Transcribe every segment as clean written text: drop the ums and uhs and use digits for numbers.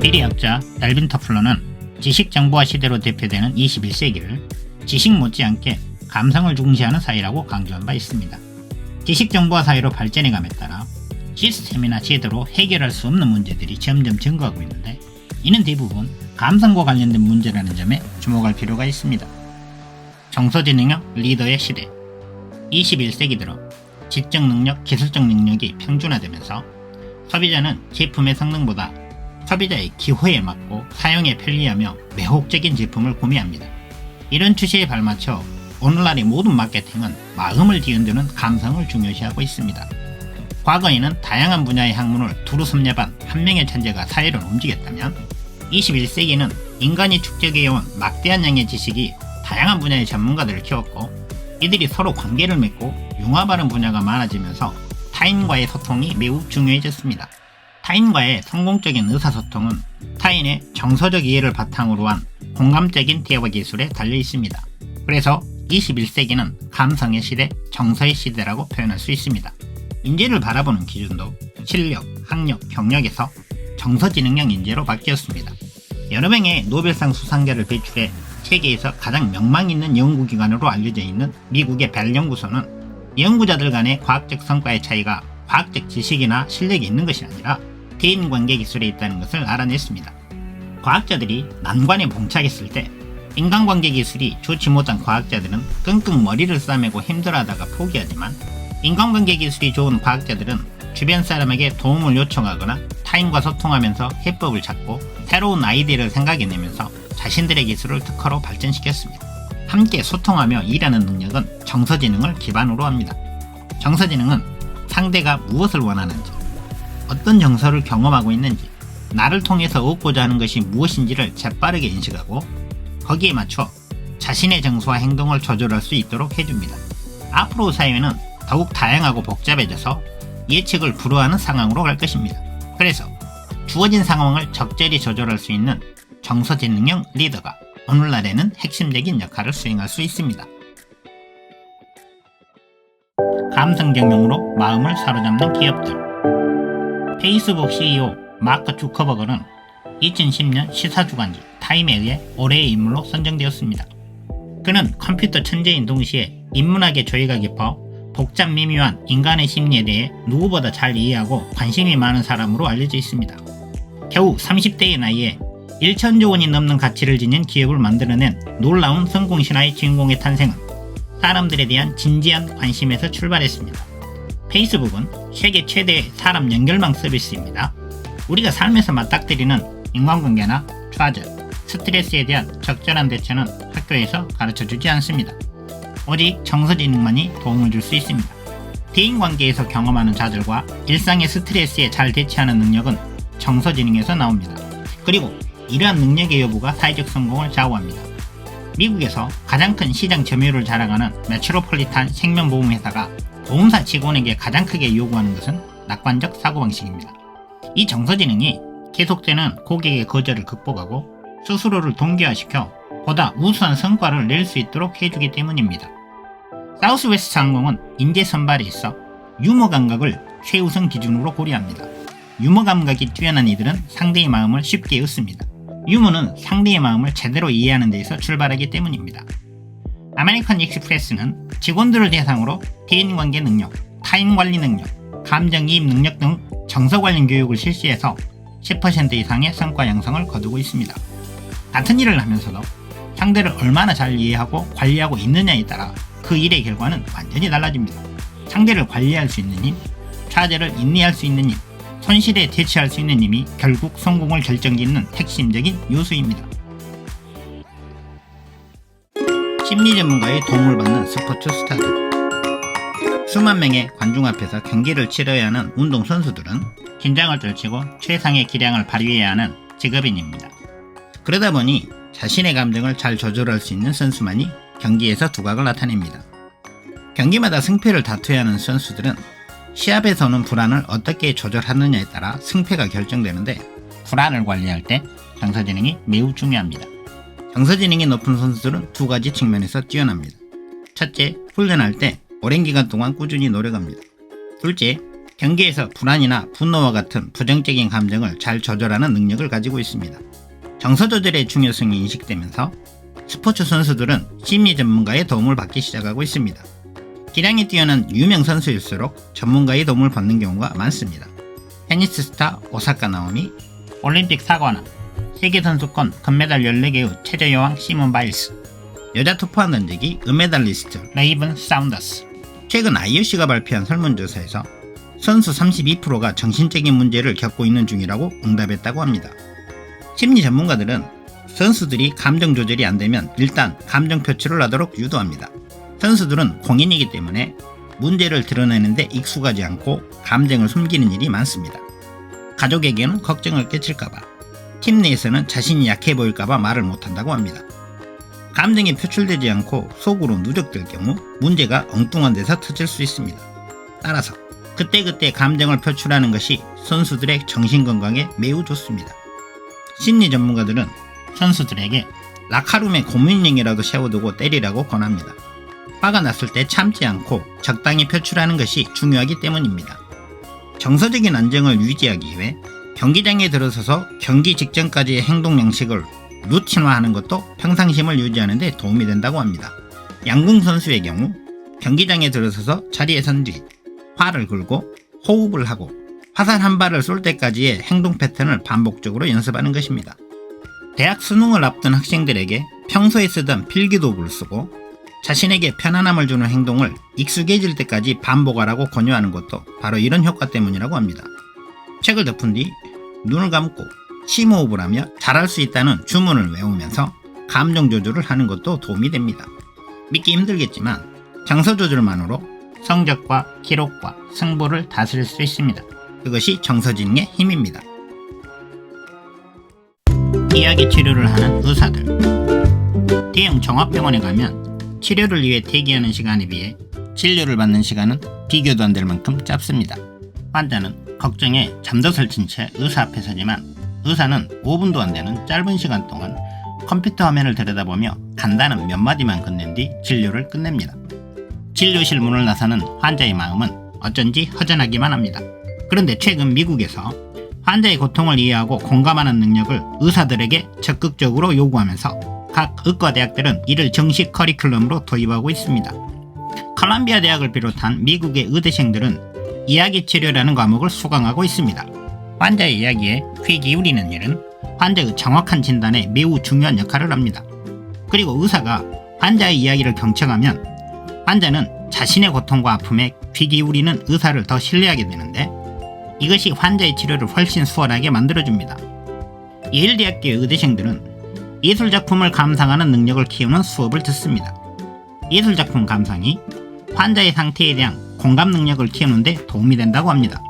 지리학자 앨빈 터플러는 지식정보화 시대로 대표되는 21세기를 지식 못지않게 감성을 중시하는 사회라고 강조한 바 있습니다. 지식정보화 사회로 발전해감에 따라 시스템이나 제도로 해결할 수 없는 문제들이 점점 증가하고 있는데, 이는 대부분 감성과 관련된 문제라는 점에 주목할 필요가 있습니다. 정서지능형 리더의 시대. 21세기 들어 지적 능력, 기술적 능력이 평준화되면서 소비자는 제품의 성능보다 소비자의 기호에 맞고 사용에 편리하며 매혹적인 제품을 구매합니다. 이런 추세에 발맞춰 오늘날의 모든 마케팅은 마음을 뒤흔드는 감성을 중요시하고 있습니다. 과거에는 다양한 분야의 학문을 두루 섭렵한 한 명의 천재가 사회를 움직였다면, 21세기는 인간이 축적해온 막대한 양의 지식이 다양한 분야의 전문가들을 키웠고, 이들이 서로 관계를 맺고 융합하는 분야가 많아지면서 타인과의 소통이 매우 중요해졌습니다. 타인과의 성공적인 의사소통은 타인의 정서적 이해를 바탕으로 한 공감적인 대화 기술에 달려 있습니다. 그래서 21세기는 감성의 시대, 정서의 시대라고 표현할 수 있습니다. 인재를 바라보는 기준도 실력, 학력, 경력에서 정서지능형 인재로 바뀌었습니다. 여러 명의 노벨상 수상자를 배출해 세계에서 가장 명망 있는 연구기관으로 알려져 있는 미국의 벨 연구소는 연구자들 간의 과학적 성과의 차이가 과학적 지식이나 실력이 있는 것이 아니라 대인관계 기술에 있다는 것을 알아냈습니다. 과학자들이 난관에 봉착했을 때 인간관계 기술이 좋지 못한 과학자들은 끙끙 머리를 싸매고 힘들어하다가 포기하지만, 인간관계 기술이 좋은 과학자들은 주변 사람에게 도움을 요청하거나 타인과 소통하면서 해법을 찾고 새로운 아이디어를 생각해내면서 자신들의 기술을 특허로 발전시켰습니다. 함께 소통하며 일하는 능력은 정서지능을 기반으로 합니다. 정서지능은 상대가 무엇을 원하는지, 어떤 정서를 경험하고 있는지, 나를 통해서 얻고자 하는 것이 무엇인지를 재빠르게 인식하고 거기에 맞춰 자신의 정서와 행동을 조절할 수 있도록 해줍니다. 앞으로 사회는 더욱 다양하고 복잡해져서 예측을 불허하는 상황으로 갈 것입니다. 그래서 주어진 상황을 적절히 조절할 수 있는 정서지능형 리더가 오늘날에는 핵심적인 역할을 수행할 수 있습니다. 감성경영으로 마음을 사로잡는 기업들. 페이스북 CEO 마크 주커버거는 2010년 시사주간지 타임에 의해 올해의 인물로 선정되었습니다. 그는 컴퓨터 천재인 동시에 인문학의 조예가 깊어 복잡 미묘한 인간의 심리에 대해 누구보다 잘 이해하고 관심이 많은 사람으로 알려져 있습니다. 겨우 30대의 나이에 1천조 원이 넘는 가치를 지닌 기업을 만들어낸 놀라운 성공 신화의 주인공의 탄생은 사람들에 대한 진지한 관심에서 출발했습니다. 페이스북은 세계 최대의 사람 연결망 서비스입니다. 우리가 삶에서 맞닥뜨리는 인간관계나 좌절, 스트레스에 대한 적절한 대처는 학교에서 가르쳐주지 않습니다. 오직 정서지능만이 도움을 줄 수 있습니다. 대인관계에서 경험하는 좌절과 일상의 스트레스에 잘 대처하는 능력은 정서지능에서 나옵니다. 그리고 이러한 능력의 여부가 사회적 성공을 좌우합니다. 미국에서 가장 큰 시장 점유율을 자랑하는 메트로폴리탄 생명보험회사가 보험사 직원에게 가장 크게 요구하는 것은 낙관적 사고방식입니다. 이 정서지능이 계속되는 고객의 거절을 극복하고 스스로를 동기화시켜 보다 우수한 성과를 낼 수 있도록 해주기 때문입니다. 사우스웨스트 항공은 인재 선발에 있어 유머 감각을 최우선 기준으로 고려합니다. 유머 감각이 뛰어난 이들은 상대의 마음을 쉽게 얻습니다. 유머는 상대의 마음을 제대로 이해하는 데에서 출발하기 때문입니다. 아메리칸 익스프레스는 직원들을 대상으로 대인관계 능력, 타인관리 능력, 감정이입 능력 등 정서 관련 교육을 실시해서 10% 이상의 성과 양성을 거두고 있습니다. 같은 일을 하면서도 상대를 얼마나 잘 이해하고 관리하고 있느냐에 따라 그 일의 결과는 완전히 달라집니다. 상대를 관리할 수 있는 힘, 좌절을 인내할 수 있는 힘, 손실에 대처할 수 있는 힘이 결국 성공을 결정짓는 핵심적인 요소입니다. 심리 전문가의 도움을 받는 스포츠 스타들. 수만 명의 관중 앞에서 경기를 치러야 하는 운동선수들은 긴장을 떨치고 최상의 기량을 발휘해야 하는 직업인입니다. 그러다 보니 자신의 감정을 잘 조절할 수 있는 선수만이 경기에서 두각을 나타냅니다. 경기마다 승패를 다투어야 하는 선수들은 시합에서 오는 불안을 어떻게 조절하느냐에 따라 승패가 결정되는데, 불안을 관리할 때 정서지능이 매우 중요합니다. 정서지능이 높은 선수들은 두 가지 측면에서 뛰어납니다. 첫째, 훈련할 때 오랜 기간 동안 꾸준히 노력합니다. 둘째, 경기에서 불안이나 분노와 같은 부정적인 감정을 잘 조절하는 능력을 가지고 있습니다. 정서 조절의 중요성이 인식되면서 스포츠 선수들은 심리 전문가의 도움을 받기 시작하고 있습니다. 기량이 뛰어난 유명 선수일수록 전문가의 도움을 받는 경우가 많습니다. 테니스 스타 오사카 나오미, 올림픽 사관왕, 세계선수권 금메달 14개의 체조여왕 시몬 바일스, 여자 투포환 던지기 은메달리스트 레이븐 사운더스. 최근 IOC가 발표한 설문조사에서 선수 32%가 정신적인 문제를 겪고 있는 중이라고 응답했다고 합니다. 심리 전문가들은 선수들이 감정 조절이 안되면 일단 감정 표출을 하도록 유도합니다. 선수들은 공인이기 때문에 문제를 드러내는데 익숙하지 않고 감정을 숨기는 일이 많습니다. 가족에게는 걱정을 끼칠까봐, 팀 내에서는 자신이 약해 보일까봐 말을 못한다고 합니다. 감정이 표출되지 않고 속으로 누적될 경우 문제가 엉뚱한 데서 터질 수 있습니다. 따라서 그때그때 감정을 표출하는 것이 선수들의 정신건강에 매우 좋습니다. 심리 전문가들은 선수들에게 라카룸에 고문령이라도 세워두고 때리라고 권합니다. 화가 났을 때 참지 않고 적당히 표출하는 것이 중요하기 때문입니다. 정서적인 안정을 유지하기 위해 경기장에 들어서서 경기 직전까지의 행동 양식을 루틴화하는 것도 평상심을 유지하는 데 도움이 된다고 합니다. 양궁 선수의 경우 경기장에 들어서서 자리에 선 뒤 활을 걸고 호흡을 하고 화살 한 발을 쏠 때까지의 행동 패턴을 반복적으로 연습하는 것입니다. 대학 수능을 앞둔 학생들에게 평소에 쓰던 필기도구를 쓰고 자신에게 편안함을 주는 행동을 익숙해질 때까지 반복하라고 권유하는 것도 바로 이런 효과 때문이라고 합니다. 책을 덮은 뒤 눈을 감고 심호흡을 하며 잘할 수 있다는 주문을 외우면서 감정 조절을 하는 것도 도움이 됩니다. 믿기 힘들겠지만 정서 조절만으로 성적과 기록과 승부를 다스릴 수 있습니다. 그것이 정서지능의 힘입니다. 이야기 치료를 하는 의사들. 대형 종합병원에 가면 치료를 위해 대기하는 시간에 비해 진료를 받는 시간은 비교도 안 될 만큼 짧습니다. 환자는 걱정에 잠도 설친 채 의사 앞에 서지만 의사는 5분도 안 되는 짧은 시간 동안 컴퓨터 화면을 들여다보며 간단한 몇 마디만 건넨 뒤 진료를 끝냅니다. 진료실 문을 나서는 환자의 마음은 어쩐지 허전하기만 합니다. 그런데 최근 미국에서 환자의 고통을 이해하고 공감하는 능력을 의사들에게 적극적으로 요구하면서 각 의과대학들은 이를 정식 커리큘럼으로 도입하고 있습니다. 컬럼비아 대학을 비롯한 미국의 의대생들은 이야기치료라는 과목을 수강하고 있습니다. 환자의 이야기에 귀 기울이는 일은 환자의 정확한 진단에 매우 중요한 역할을 합니다. 그리고 의사가 환자의 이야기를 경청하면 환자는 자신의 고통과 아픔에 귀 기울이는 의사를 더 신뢰하게 되는데 이것이 환자의 치료를 훨씬 수월하게 만들어줍니다. 예일대학교의 의대생들은 예술작품을 감상하는 능력을 키우는 수업을 듣습니다. 예술작품 감상이 환자의 상태에 대한 공감 능력을 키우는 데 도움이 된다고 합니다.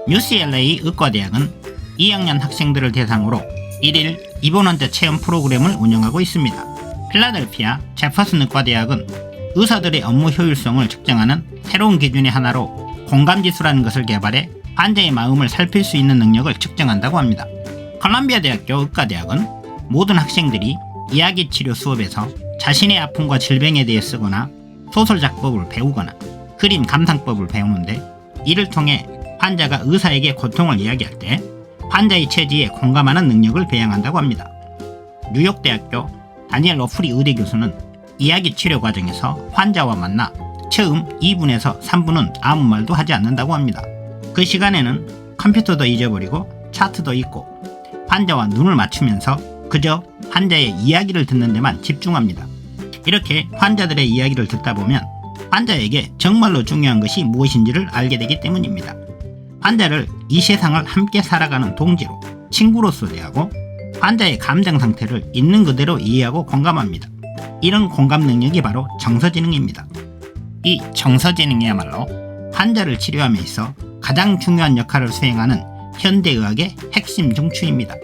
UCLA 의과대학은 2학년 학생들을 대상으로 1일 입원환자 체험 프로그램을 운영하고 있습니다. 필라델피아 제퍼슨 의과대학은 의사들의 업무 효율성을 측정하는 새로운 기준의 하나로 공감지수라는 것을 개발해 환자의 마음을 살필 수 있는 능력을 측정한다고 합니다. 컬럼비아 대학교 의과대학은 모든 학생들이 이야기치료 수업에서 자신의 아픔과 질병에 대해 쓰거나 소설 작법을 배우거나 그림 감상법을 배우는데 이를 통해 환자가 의사에게 고통을 이야기할 때 환자의 처지에 공감하는 능력을 배양한다고 합니다. 뉴욕대학교 다니엘 러프리 의대 교수는 이야기 치료 과정에서 환자와 만나 처음 2분에서 3분은 아무 말도 하지 않는다고 합니다. 그 시간에는 컴퓨터도 잊어버리고 차트도 잊고 환자와 눈을 맞추면서 그저 환자의 이야기를 듣는 데만 집중합니다. 이렇게 환자들의 이야기를 듣다 보면 환자에게 정말로 중요한 것이 무엇인지를 알게 되기 때문입니다. 환자를 이 세상을 함께 살아가는 동지로, 친구로서 대하고 환자의 감정 상태를 있는 그대로 이해하고 공감합니다. 이런 공감 능력이 바로 정서지능입니다. 이 정서지능이야말로 환자를 치료함에 있어 가장 중요한 역할을 수행하는 현대의학의 핵심 중추입니다.